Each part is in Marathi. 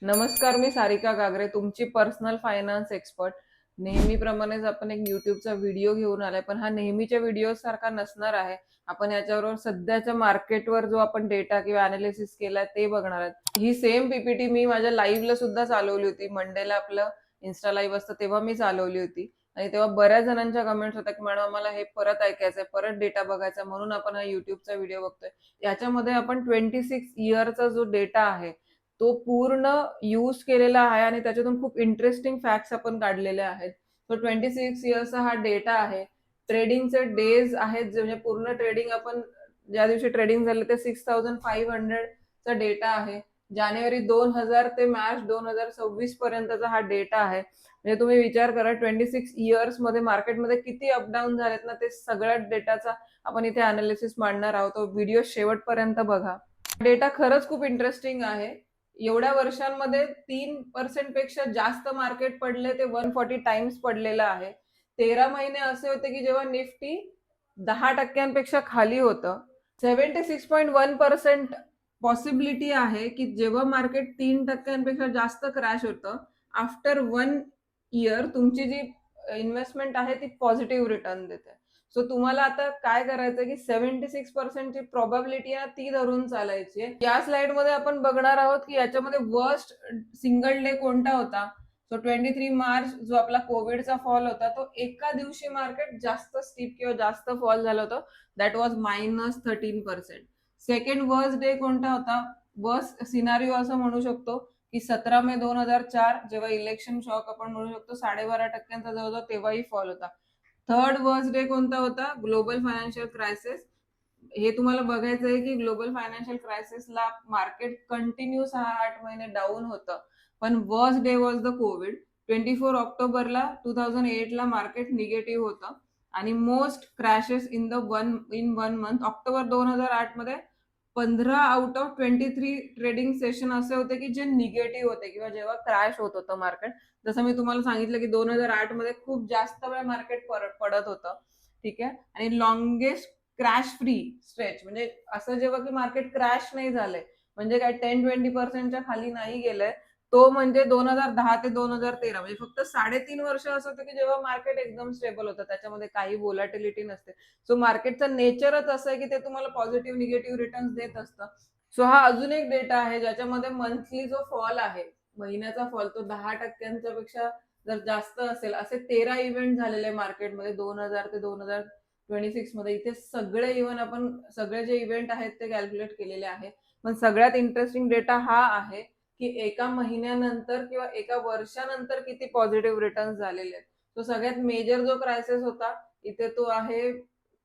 नमस्कार, मी सारिका गागरे, तुमची पर्सनल फायनान्स एक्सपर्ट. नेहमीप्रमाणेच आपण एक युट्यूबचा व्हिडिओ घेऊन आलाय, पण हा नेहमीच्या व्हिडिओ सारखा नसणार आहे. आपण याच्याबरोबर सध्याच्या मार्केटवर जो आपण डेटा किंवा अनालिसिस केलाय ते बघणार आहोत. ही सेम पीपीटी मी माझ्या लाईव्हला सुद्धा चालवली होती. मंडेला आपलं इन्स्टा लाईव्ह असतं तेव्हा मी चालवली होती आणि तेव्हा बऱ्याच जणांच्या कमेंट्स होत्या की मॅडम आम्हाला हे परत ऐकायचंय, परत डेटा बघायचा, म्हणून आपण हा युट्यूबचा व्हिडिओ बघतोय. याच्यामध्ये आपण 26 इयरचा जो डेटा आहे तो पूर्ण यूज केलेला आहे आणि त्याच्यातून खूप इंटरेस्टिंग फॅक्ट्स आपण काढलेले आहेत. तो 26 इयर्सचा हा डेटा आहे. ट्रेडिंगचे डेज आहेत, जे म्हणजे पूर्ण ट्रेडिंग आपण ज्या दिवशी ट्रेडिंग झाले ते 6500 चा डेटा आहे. जानेवारी 2000 ते मार्च 2026 पर्यंतचा हा डेटा आहे. म्हणजे तुम्ही विचार करा 26 इयर्स मध्ये मार्केटमध्ये किती अपडाऊन झालेत ना, ते सगळ्या डेटाचा आपण इथे अनालिसिस मांडणार आहोत. तो व्हिडिओ शेवटपर्यंत बघा. डेटा खरंच खूप इंटरेस्टिंग आहे. एवढ्या वर्षांमध्ये 3% पेक्षा जास्त मार्केट पडले, ते 140 टाइम्स पडलेलं आहे. 13 महिने असे होते की जेव्हा निफ्टी 10% खाली होतं. 76.1% पॉसिबिलिटी आहे की जेव्हा मार्केट 3% जास्त क्रॅश होतं, आफ्टर 1 इयर तुमची जी इन्व्हेस्टमेंट आहे ती पॉझिटिव्ह रिटर्न देते. सो तुम्हाला आता काय करायचं की 76% ची प्रोबॅबिलिटी आहे ती धरून चालायची आहे. या स्लाइड मध्ये आपण बघणार आहोत की याच्यामध्ये वर्स्ट सिंगल डे कोणता होता. सो 23 मार्च जो आपला कोविडचा फॉल होता, तो एका दिवशी मार्केट जास्त स्टीप किंवा जास्त फॉल झालं होतं. That was -13%. Second worst day कोणता होता, वर्स्ट सिनारिओ असं म्हणू शकतो की 17 मे 2004, जेव्हा इलेक्शन शॉक आपण म्हणू शकतो, 12.5% जवळजवळ तेव्हाही फॉल होता. थर्ड वर्स्ट डे कोणता होता, ग्लोबल फायनान्शियल क्रायसिस. हे तुम्हाला बघायचं आहे की ग्लोबल फायनान्शियल क्रायसिसला मार्केट कंटिन्यू 6-8 महिने डाऊन होतं, पण worst day was the Covid. 24 ऑक्टोबरला 2008 ला मार्केट निगेटिव्ह होतं आणि most crashes in one month. October 2008 मध्ये 15 आउट ऑफ 23 ट्रेडिंग सेशन असे होते की जे निगेटिव्ह होते किंवा जेव्हा क्रॅश होत होतं मार्केट. जसं मी तुम्हाला सांगितलं की 2008 मध्ये खूप जास्त वेळ मार्केट पडत होतं. ठीक आहे. आणि लॉंगेस्ट क्रॅश फ्री स्ट्रेच म्हणजे असं जेव्हा की मार्केट क्रॅश नाही झालंय, म्हणजे काय 10-20% खाली नाही गेलंय, तो म्हणजे 2010 ते 2013, म्हणजे फक्त 3.5 वर्ष असं होतं की जेव्हा मार्केट एकदम स्टेबल होतं, त्याच्यामध्ये काही व्होलॅटिलिटी नसते. सो मार्केटचं नेचरच असं आहे की ते तुम्हाला पॉझिटिव्ह निगेटिव्ह रिटर्न्स देत असतं. सो हा अजून एक डेटा आहे ज्याच्यामध्ये मंथली जो फॉल आहे, महिन्याचा फॉल, तो 10% पेक्षा जर जास्त असेल, असे 13 इव्हेंट झालेले मार्केटमध्ये 2000 ते 2026 मध्ये. इथे सगळे इव्हन आपण सगळे जे इव्हेंट आहेत ते कॅल्क्युलेट केलेले आहेत. पण सगळ्यात इंटरेस्टिंग डेटा हा आहे की एका महिन्यानंतर किंवा एका वर्षानंतर किती पॉझिटिव्ह रिटर्न्स झालेले आहेत. तो सगळ्यात मेजर जो क्रायसिस होता इथे तो आहे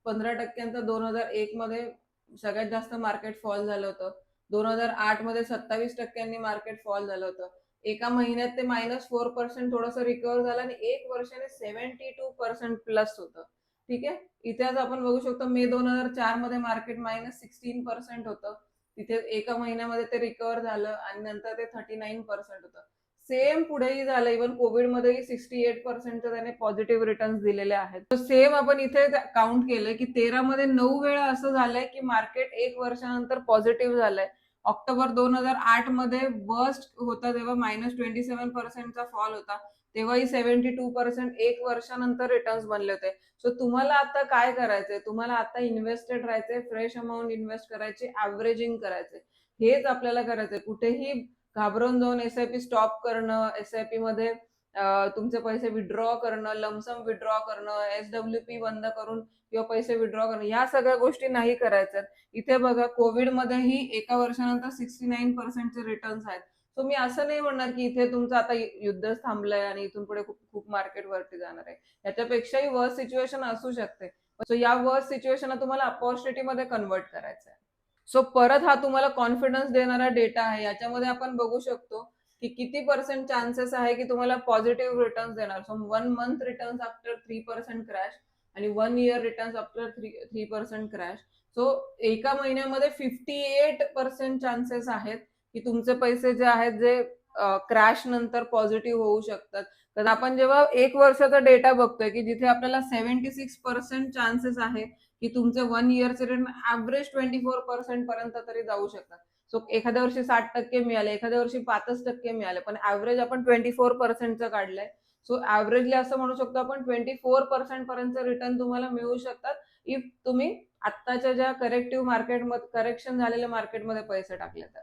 15%. 2001 मध्ये सगळ्यात जास्त मार्केट फॉल झालं होतं. 2008 मध्ये 27% मार्केट फॉल झालं होतं. एका महिन्यात ते -4% थोडंसं रिकव्हर झालं आणि एक वर्षाने 72% प्लस होतं. ठीक आहे. इथे आज आपण बघू शकतो मे 2004 मध्ये मार्केट -16% होतं. तिथे एका महिन्यामध्ये ते रिकव्हर झालं आणि नंतर ते 39% होतं. सेम पुढेही झालं. इव्हन कोविडमध्येही 68% त्याने पॉझिटिव्ह रिटर्न्स दिलेले आहेत. सेम आपण इथे काउंट केलंय की 13 मध्ये 9 वेळा असं झालंय की मार्केट एक वर्षानंतर पॉझिटिव्ह झालंय. ऑक्टोबर 2008 मध्ये वर्स्ट होता तेव्हा -27%चा फॉल होता, तेव्हाही 72% एक वर्षानंतर रिटर्न्स बनले होते. सो तुम्हाला आता काय करायचंय, तुम्हाला आता इन्व्हेस्टेड राहायचंय, फ्रेश अमाऊंट इन्व्हेस्ट करायची, ऍव्हरेजिंग करायचंय. हेच आपल्याला करायचंय. कुठेही घाबरून जाऊन एसआयपी स्टॉप करणं, एसआयपी मध्ये तुमचे पैसे विड्रॉ करणं, लमसम विड्रॉ करणं, एसडब्ल्यूपी बंद करून किंवा पैसे विड्रॉ करणं, या सगळ्या गोष्टी नाही करायच्यात. इथे बघा कोविडमध्येही एका वर्षानंतर 69%चे रिटर्न्स आहेत. सो मी असं नाही म्हणणार की इथे तुमचं आता युद्धच थांबलंय आणि इथून पुढे खूप खूप मार्केट वरती जाणार आहे. याच्यापेक्षाही वर्स्ट सिच्युएशन असू शकते. सो या वर्स्ट सिच्युएशनला तुम्हाला अपॉर्च्युनिटी मध्ये कन्वर्ट करायचं आहे. सो परत हा तुम्हाला कॉन्फिडन्स देणारा डेटा आहे. याच्यामध्ये आपण बघू शकतो की किती पर्सेंट चान्सेस आहे की तुम्हाला पॉझिटिव्ह रिटर्न्स देणार. So 1 month returns after 3% crash आणि 1 year returns after 3% crash. So एका महिन्यामध्ये 58% चान्सेस आहेत की तुमचे पैसे जे आहेत जे क्रॅश नंतर पॉझिटिव्ह होऊ शकतात. तर आपण जेव्हा एक वर्षाचा डेटा बघतोय की जिथे आपल्याला 76% चान्सेस आहे की तुमचे 1 इयरचे रिटर्न ऍव्हरेज 24% पर्यंत तरी जाऊ शकतात. सो एखाद्या वर्षी 60% मिळाले, एखाद्या वर्षी 5% मिळाले, पण ऍव्हरेज आपण 24% काढलंय. सो ऍव्हरेजली असं म्हणू शकतो आपण 24% पर्यंत रिटर्न तुम्हाला मिळू शकतात इफ तुम्ही आत्ताच्या ज्या करेक्शन झालेल्या मार्केटमध्ये पैसे टाकले तर.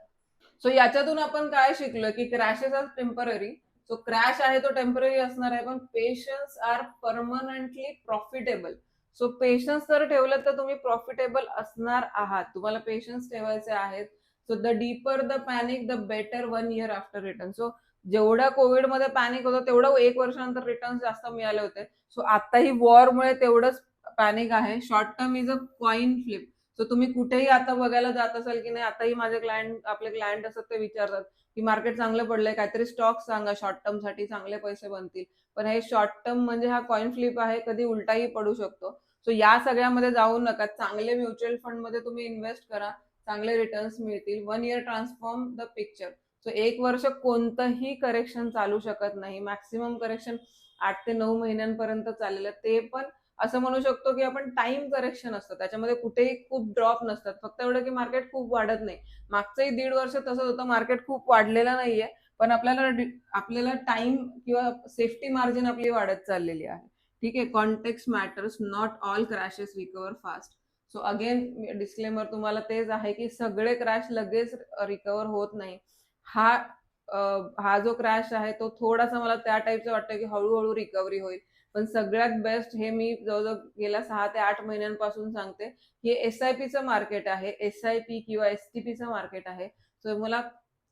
सो याच्यातून आपण काय शिकलो की crashes are temporary. So crash आहे तो टेम्पररी असणार आहे, पण patience are permanently profitable. So patience जर ठेवलं तर तुम्ही प्रॉफिटेबल असणार आहात. तुम्हाला पेशन्स ठेवायचे आहेत. So the deeper the panic the better 1 year after return. So जेवढा कोविडमध्ये पॅनिक होतं तेवढं 1 वर्षानंतर रिटर्न जास्त मिळाले होते. सो आताही वॉरमुळे तेवढंच पॅनिक आहे. Short term is a coin flip. So तुम्ही कुठेही आता बघायला जात असाल की नाही, आताही माझे आपले क्लायंट असतात ते विचारतात की मार्केट चांगलं पडलंय, काहीतरी स्टॉक सांगा शॉर्ट टर्म साठी चांगले पैसे बनतील. पण हे शॉर्ट टर्म म्हणजे हा कॉइन फ्लिप आहे, कधी उलटाही पडू शकतो. सो या सगळ्यामध्ये जाऊ नका. चांगले म्युच्युअल फंड मध्ये तुम्ही इन्व्हेस्ट करा, चांगले रिटर्न्स मिळतील. 1 year transform the picture. So 1 वर्ष कोणतंही करेक्शन चालू शकत नाही. मॅक्सिमम करेक्शन 8 ते 9 महिन्यांपर्यंत चाललेलं, ते पण असं म्हणू शकतो की आपण टाइम करेक्शन असतं, त्याच्यामध्ये कुठेही खूप ड्रॉप नसतात. फक्त एवढं की मार्केट खूप वाढत नाही. मागचंही 1.5 वर्ष तसंच होतं, मार्केट खूप वाढलेलं नाहीये, पण आपल्याला टाइम किंवा सेफ्टी मार्जिन आपली वाढत चाललेली आहे. ठीक आहे. Context matters, not all crashes recover fast. So again disclaimer तुम्हाला तेच आहे की सगळे क्रॅश लगेच रिकवर होत नाही. हा जो क्रॅश आहे तो थोडासा मला त्या टाईपचं वाटतं की हळूहळू रिकव्हरी होईल. पण सगळ्यात बेस्ट हे मी जवळजवळ गेल्या 6 ते 8 महिन्यांपासून सांगते की एसआयपीचं मार्केट आहे, एसआयपी किंवा एसटीपीचं मार्केट आहे. सो मला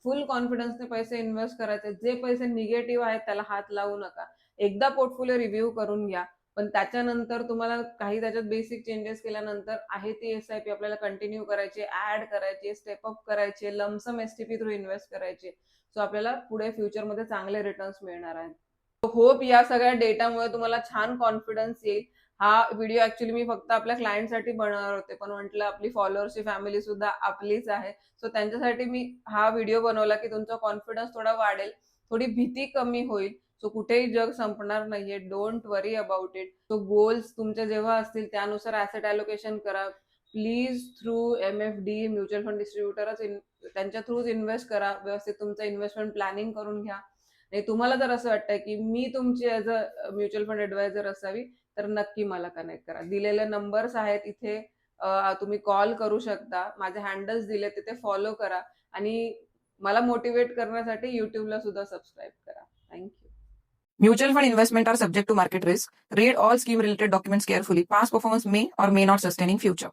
फुल कॉन्फिडन्सने पैसे इन्व्हेस्ट करायचे. जे पैसे निगेटिव्ह आहेत त्याला हात लावू नका. एकदा पोर्टफोलिओ रिव्ह्यू करून घ्या, पण त्याच्यानंतर तुम्हाला काही त्याच्यात बेसिक चेंजेस केल्यानंतर आहे ती एसआयपी आपल्याला कंटिन्यू करायची, ऍड करायची, स्टेप अप करायचे, लमसम एसटीपी थ्रू इन्व्हेस्ट करायचे. सो आपल्याला पुढे फ्युचरमध्ये चांगले रिटर्न्स मिळणार आहेत. होप या सगळ्या डेटामुळे तुम्हाला छान कॉन्फिडन्स येईल. हा व्हिडिओ ऍक्च्युली मी फक्त आपल्या क्लायंटसाठी बनवणार होते, पण म्हटलं आपली फॉलोअर्सची फॅमिली सुद्धा आपलीच आहे. सो त्यांच्यासाठी मी हा व्हिडिओ बनवला की तुमचा कॉन्फिडन्स थोडा वाढेल, थोडी भीती कमी होईल. सो कुठेही जग संपणार नाहीये. Don't worry about it. So goals तुमचे जेव्हा असतील त्यानुसार ऍसेट अलोकेशन करा. Please through MFD mutual fund डिस्ट्रीब्युटरच त्यांच्या थ्रूच इन्व्हेस्ट करा. व्यवस्थित तुमचं इन्व्हेस्टमेंट प्लॅनिंग करून घ्या. नाही तुम्हाला जर असं वाटतंय की मी तुमची as a mutual fund adviser असावी, तर नक्की मला कनेक्ट करा. दिलेले नंबर्स आहेत इथे, तुम्ही कॉल करू शकता. माझे हँडल्स दिले, तिथे फॉलो करा आणि मला मोटिवेट करण्यासाठी युट्यूबला सुद्धा सबस्क्राईब करा. Thank you. Mutual fund investment are subject to market risk. Read all scheme related documents carefully. Past performance may or may not sustain in future.